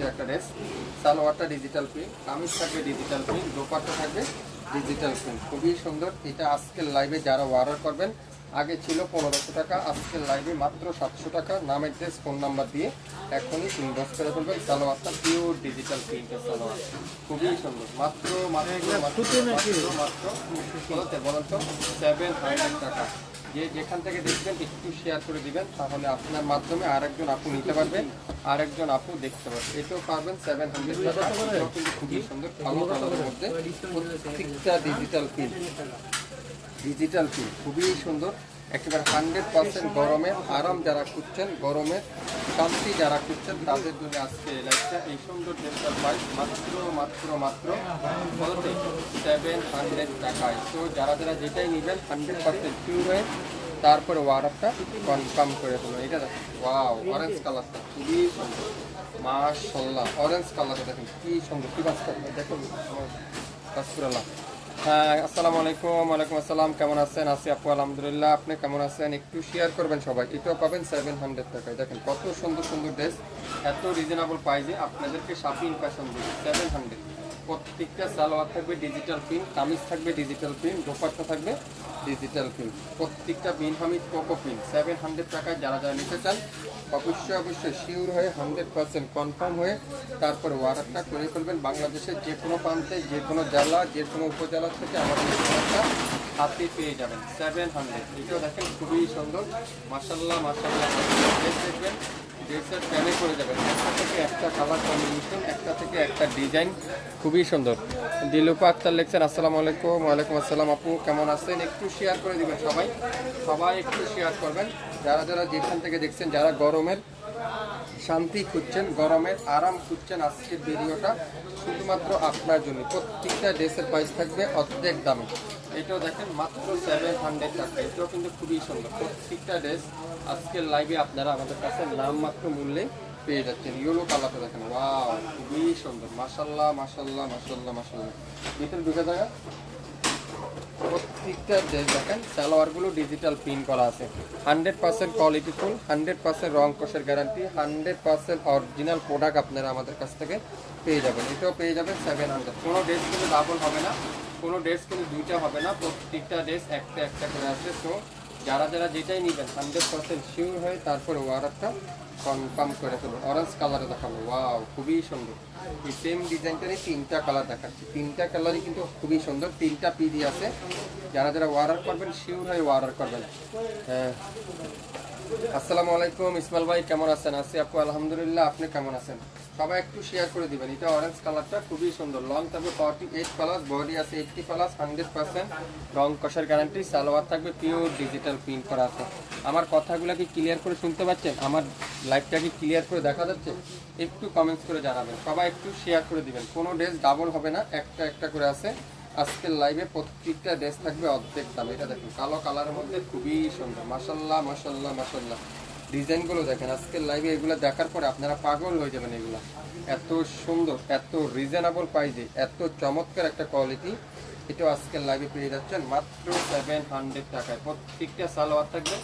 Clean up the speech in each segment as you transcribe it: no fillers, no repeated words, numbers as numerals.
কোয়ালিটির একটা ড্রেস। সালোয়ারটা ডিজিটাল প্রিন্ট, কামিজ থাকবে ডিজিটাল প্রিন্ট, দোপাট্টা থাকবে ডিজিটাল প্রিন্ট, খুবই সুন্দর। এটা আজকের লাইভে যারা অর্ডার করবেন, আগে ছিল 1500 টাকা, আজকের লাইভে মাত্র 700 টাকা। নাম অ্যাড্রেস ফোন নাম্বার দিয়ে এখনই ইনবক্স করে ফেলবেন। সালোয়ারটা পিওর ডিজিটাল প্রিন্টের সালোয়ার, খুবই সুন্দর। মাত্র মাত্র মাত্র মাত্র বলেন তো 700 টাকা। যে যেখান থেকে দেখবেন একটু শেয়ার করে দিবেন, তাহলে আপনার মাধ্যমে আরেকজন আপু নিতে পারবেন, আরেকজন আপু দেখতে পারবেন। এটাও পারবেন 700 টাকা। এটাও কিন্তু খুবই সুন্দর, কালো কালারের মধ্যে প্রত্যেকটা ডিজিটাল প্রিন্ট, ডিজিটাল প্রিন্ট খুবই সুন্দর। একেবারে 100% গরমের আরাম যারা খুঁজছেন, গরমের শান্তি যারা খুঁজছেন, তাদের জন্য আজকে লাইভটা। এই সুন্দর ড্রেসটার প্রাইস মাত্র মাত্র মাত্র বলতে 700 টাকায়। তো যারা যারা যেটাই নেবেন 100% পিওর হয়ে তারপরে ওয়ারারটা কনফার্ম করে দেবেন। এটা দেখেন, ওয়াও, অরেঞ্জ কালারটা খুবই সুন্দর, মাশাআল্লাহ। অরেঞ্জ কালারটা দেখেন কি সুন্দর, কি বাস দেখুন কাসপুরাল্লাহ। হ্যাঁ, আসসালামু আলাইকুম। ওয়ালাইকুম আসসালাম, কেমন আছেন? আছি আপু, আলহামদুলিল্লাহ। আপনি কেমন আছেন? একটু শেয়ার করবেন সবাই। এটাও পাবেন 700 টাকায়। দেখেন কত সুন্দর সুন্দর ড্রেস, এত রিজনেবল প্রাইসে আপনাদেরকে শাপিং ফ্যাশন দিবে 700। প্রত্যেকটা সালোয়ার থাকবে ডিজিটাল প্রিন্ট, কামিজ থাকবে ডিজিটাল প্রিন্ট, দোপাট্টা থাকবে ডিজিটাল প্রিন্ট, প্রত্যেকটা বিন হামিদ কোকো প্রিন্ট। 700 টাকায় যারা যারা নিতে চান অবশ্যই অবশ্যই শিওর হয়ে 100% কনফার্ম হয়ে তারপর অর্ডারটা করে ফেলবেন। বাংলাদেশের যে কোনো প্রান্তে, যে কোনো জেলা, যে কোনো উপজেলা থেকে আমাদের প্রোডাক্টটা হাতে পেয়ে যাবেন 700। এটাও দেখেন খুবই সুন্দর, মাশাআল্লাহ মাশাআল্লাহ। ড্রেস দেখবেন, ড্রেসের প্যানে করে যাবেন, একটা থেকে একটা কালার কম্বিনেশন, একটা থেকে একটা ডিজাইন, খুবই সুন্দর। দিলুপা আক্তার লিখছেন, আসসালামু আলাইকুম। ওয়ালাইকুম আসসালাম আপু, কেমন আছেন? একটু শেয়ার করে দিবেন সবাই, সবাই একটু শেয়ার করবেন। যারা যারা যেখান থেকে দেখছেন, যারা গরমের শান্তি খুঁজছেন, গরমের আরাম খুঁজছেন, আজকের ভিডিওটা শুধুমাত্র আপনার জন্য। প্রত্যেকটা ড্রেসের প্রাইস থাকবে অর্ধেক দামে। এটাও দেখেন মাত্র 700 টাকা। এটাও কিন্তু খুবই সুন্দর। প্রত্যেকটা ড্রেস আজকের লাইভে আপনারা আমাদের কাছে নামমাত্র মূল্যে পেয়ে যাচ্ছেন। ইয়েলো কালারটা দেখেন, ওয়াও, খুবই সুন্দর, মাশাআল্লাহ মাশাআল্লাহ মাশাআল্লাহ মাশাআল্লাহ। ভিতরে ঢুকে থাকা প্রত্যেকটা ড্রেস দেখেন, সালোয়ারগুলো ডিজিটাল প্রিন্ট করা আছে। 100% কোয়ালিটিফুল, 100% রং কষের গ্যারান্টি, 100% অরিজিনাল প্রোডাক্ট আপনারা আমাদের কাছ থেকে পেয়ে যাবেন। এটাও পেয়ে যাবেন 700। কোনো ড্রেস কিন্তু ডাবল হবে না, কোনো ড্রেস কিন্তু দুইটা হবে না, প্রত্যেকটা ড্রেস একটা একটা করে আসবে। তো যারা যারা যেটাই নেবেন 100% শিওর হয়ে তারপরে অর্ডারটা কনফার্ম করে ফেলবেন। অরেঞ্জ কালারে দেখাবো, ওয়াও, খুবই সুন্দর। এই সেম ডিজাইনটারই 3টা কালার দেখাচ্ছি, 3টা কালারই কিন্তু খুবই সুন্দর, 3টা পিডি আছে। যারা যারা অর্ডার করবেন শিওর হয়ে অর্ডার করবেন। হ্যাঁ, আসসালামু আলাইকুম ইসমাইল ভাই, কেমন আছেন? আছি আপু, আলহামদুলিল্লাহ। আপনি কেমন আছেন? সবাই একটু শেয়ার করে দিবেন। এটা অরেঞ্জ কালারটা খুবই সুন্দর, লং থাকবে 48+, বডি আছে 80+, 100% রং কষার গ্যারান্টি। সালোয়ার থাকবে পিওর ডিজিটাল প্রিন্ট করা আছে। আমার কথাগুলো কি ক্লিয়ার করে শুনতে পাচ্ছেন? আমার লাইভটা কি ক্লিয়ার করে দেখা যাচ্ছে? একটু কমেন্টস করে জানাবেন, সবাই একটু শেয়ার করে দিবেন। কোনো ড্রেস ডাবল হবে না, একটা একটা করে আছে। আজকের লাইভে প্রত্যেকটা ড্রেস থাকবে অর্ধেক দাম। এটা দেখুন কালো কালারের মধ্যে খুবই সুন্দর, মাশাআল্লাহ মাশাআল্লাহ মাশাআল্লাহ। ডিজাইনগুলো দেখেন, আজকের লাইভে এগুলো দেখার পরে আপনারা পাগল হয়ে যাবেন। এগুলো এত সুন্দর, এত রিজনেবল প্রাইসে, এত চমৎকার একটা কোয়ালিটি। এটাও আজকের লাইভে পেয়ে যাচ্ছেন মাত্র 700 টাকায়। প্রত্যেকটা সালোয়ার থাকবে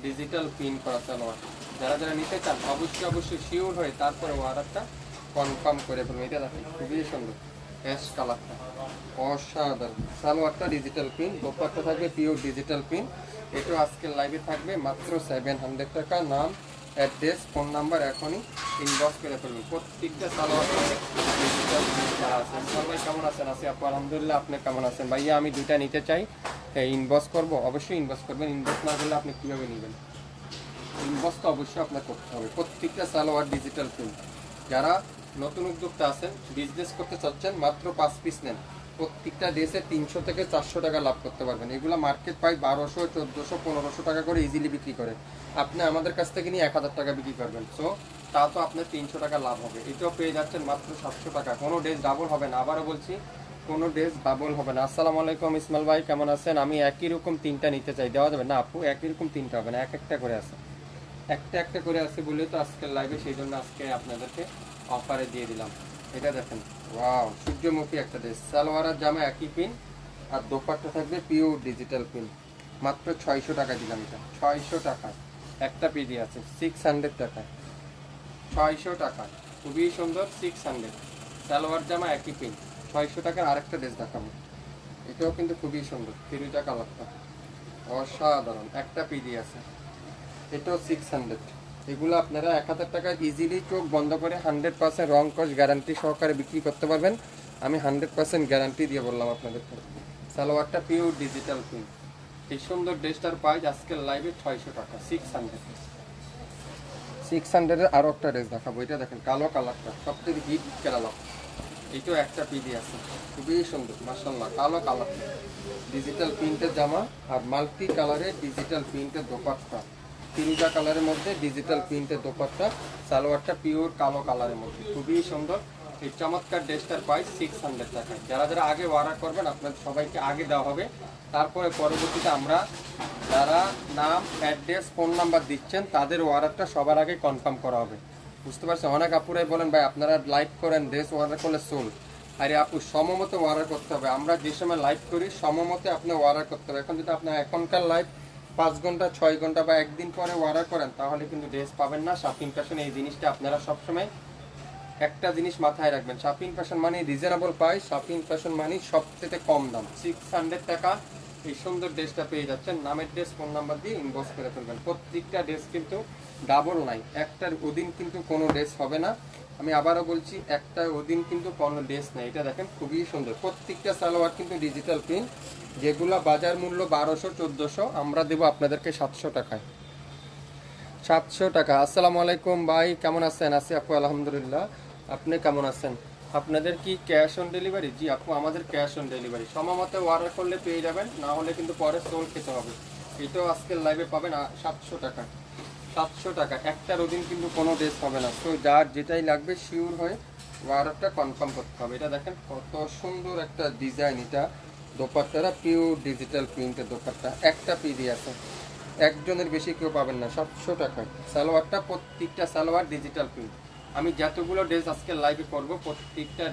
ডিজিটাল প্রিন্ট করা সালোয়ার। যারা যারা নিতে চান অবশ্যই অবশ্যই শিওর হয়ে তারপরে অর্ডারটা কনফার্ম করে ফেলবেন। এটা দেখেন খুবই সুন্দর, অ্যাশ কালারটা অসাধারণ। সালোয়ারটা ডিজিটাল প্রিন্ট, দোপাট্টা থাকবে পিওর ডিজিটাল প্রিন্ট। এটাও আজকের লাইভে থাকবে মাত্র 700 টাকা। নাম, অ্যাড্রেস, ফোন নাম্বার এখনই ইনবক্স করে ফেলবেন। প্রত্যেকটা সালোয়ার ডিজিটাল প্রিন্ট করা আছে। সবাই কেমন আছেন? আছি আপু, আলহামদুলিল্লাহ। আপনি কেমন আছেন? ভাইয়া আমি দুইটা নিতে চাই, ইনবক্স করবো? অবশ্যই ইনবক্স করবেন। ইনবক্স না করলে আপনি কীভাবে নেবেন? ইনবক্স তো অবশ্যই আপনার করতে হবে। প্রত্যেকটা সালোয়ার ডিজিটাল প্রিন্ট। যারা নতুন উদ্যোক্তা আছেন, বিজনেস করতে চাচ্ছেন, মাত্র 5 পিস নেন। প্রত্যেকটা ড্রেসে 300 থেকে 400 টাকা লাভ করতে পারবেন। এগুলো মার্কেট প্রায় 1200, 1400, 1500 টাকা করে ইজিলি বিক্রি করে। আপনি আমাদের কাছ থেকে নিয়ে 1000 টাকা বিক্রি করবেন, সো তা তো আপনার 300 টাকা লাভ হবে। এটাও পেয়ে যাচ্ছেন মাত্র 700 টাকা। কোনো ড্রেস ডাবল হবে না, আবারও বলছি, কোনো ড্রেস ডাবল হবে না। আসসালামু আলাইকুম ইসমাইল ভাই, কেমন আছেন? আমি একই রকম 3টা নিতে চাই, দেওয়া যাবে না আপু? একই রকম 3টা হবে না, এক একটা করে আছে, একটা একটা করে আছে বলে তো আজকের লাইভে, সেই জন্য আজকে আপনাদেরকে অফারে দিয়ে দিলাম। এটা দেখেন, ওয়াও, সূর্যমুখী একটা ড্রেস। সালোয়ার আর জামা একই পিন, আর দোপাট্টা থাকবে পিওর ডিজিটাল পিন। মাত্র 600 টাকা দিলাম। এটা 600 টাকায় একটা পিডি আছে, 600 টাকায়, 600 টাকায় খুবই সুন্দর 600। সালোয়ার জামা একই প্রিন্ট। 600 টাকার আরেকটা ড্রেস দেখাবো, এটাও কিন্তু খুবই সুন্দর, ফিরোজা কালারটা অসাধারণ, একটা পিডি আছে, এটাও 600। এগুলো আপনারা 1000 টাকায় ইজিলি চোখ বন্ধ করে 100% রং কস গ্যারান্টি সহকারে বিক্রি করতে পারবেন। আমি 100% গ্যারান্টি দিয়ে বললাম আপনাদেরকে। সালোয়ারটা পিওর ডিজিটাল প্রিন্ট। এই সুন্দর ড্রেসটার প্রাইস আজকের লাইভে 600 টাকা, 600-এর আরও একটা ড্রেস দেখাবো। এটা দেখেন কালো কালারটা সবথেকে হিট কালার, এটাও একটা পিডি আছে, খুবই সুন্দর মাশাআল্লাহ। কালো কালারটা ডিজিটাল প্রিন্টের জামা আর মাল্টি কালারের ডিজিটাল প্রিন্টের দোপাট্টা, ফিরোজা কালারের মধ্যে ডিজিটাল প্রিন্টের দোপাট্টা, সালোয়ারটা পিওর কালো কালারের মধ্যে, খুবই সুন্দর। এই চমৎকার ড্রেসটার প্রাইস 600 টাকা। যারা যারা আগে অর্ডার করবেন আপনাদের সবাইকে আগে দেওয়া হবে, তারপরে পরবর্তীতে আমরা যারা নাম অ্যাড্রেস ফোন নাম্বার দিচ্ছেন তাদের অর্ডারটা সবার আগে কনফার্ম করা হবে। বুঝতে পারছেন? অনেক আপুরাই বলেন ভাই আপনারা লাইভ করেন, ড্রেস অর্ডার করলে সোল। আরে আপু সমমতে অর্ডার করতে হবে, আমরা যে সময় লাইভ করি সমমতে আপনি অর্ডার করতে হবে। এখন যদি আপনি এখনকার লাইভ 5 ঘন্টা 6 ঘন্টা বা একদিন পরে অর্ডার করেন তাহলে কিন্তু ড্রেস পাবেন না। শপিং ফ্যাশন এই জিনিসটা আপনারা সবসময় একটা জিনিস মাথায় রাখবেন, শপিং ফ্যাশন মানে রিজনেবল প্রাইস, শপিং ফ্যাশন মানে সবচেয়ে কম দাম। 600 টাকা এই সুন্দর ড্রেসটা পেয়ে যাচ্ছেন। নামের ড্রেস ফোন নাম্বার দিয়ে ইনবক্স করে ফেলবেন। প্রত্যেকটা ড্রেস কিন্তু ডাবল নাই, একটার অধীন কিন্তু কোনো ড্রেস হবে না। আমি আবারও বলছি একটা অধীন কিন্তু কোনো ড্রেস নেই। এটা দেখেন খুবই সুন্দর, প্রত্যেকটা সালোয়ার কিন্তু ডিজিটাল প্রিন্ট, যেগুলো বাজার মূল্য 1200-1400, আমরা দেবো আপনাদেরকে 700 টাকায়। 700 টাকা। আসসালামু আলাইকুম ভাই, কেমন আছেন? আছি আপু আলহামদুলিল্লাহ, আপনি কেমন আছেন? আপনাদের কি ক্যাশ অন ডেলিভারি? জি আপু আমাদের ক্যাশ অন ডেলিভারি, সময়মতো অর্ডার করলে পেয়ে যাবেন, না হলে কিন্তু পরে সোল খেতে হবে। এটাও আজকের লাইভে পাবেন 700 টাকা। 700 টাকা, একটার অধীন কিন্তু কোনো ড্রেস হবে না। তো যার যেটাই লাগবে শিওর হয়ে অর্ডারটা কনফার্ম করতে হবে। এটা দেখেন কত সুন্দর একটা ডিজাইন, এটা দোপাট্টাটা পিওর ডিজিটাল প্রিন্টের দোপাট্টা, একটা পিডি আছে, একজনের বেশি কেউ পাবেন না। 700 টাকায় সালোয়ারটা, প্রত্যেকটা সালোয়ার ডিজিটাল প্রিন্ট। আমি যতগুলো ড্রেস আজকে লাইভে করবো প্রত্যেকটা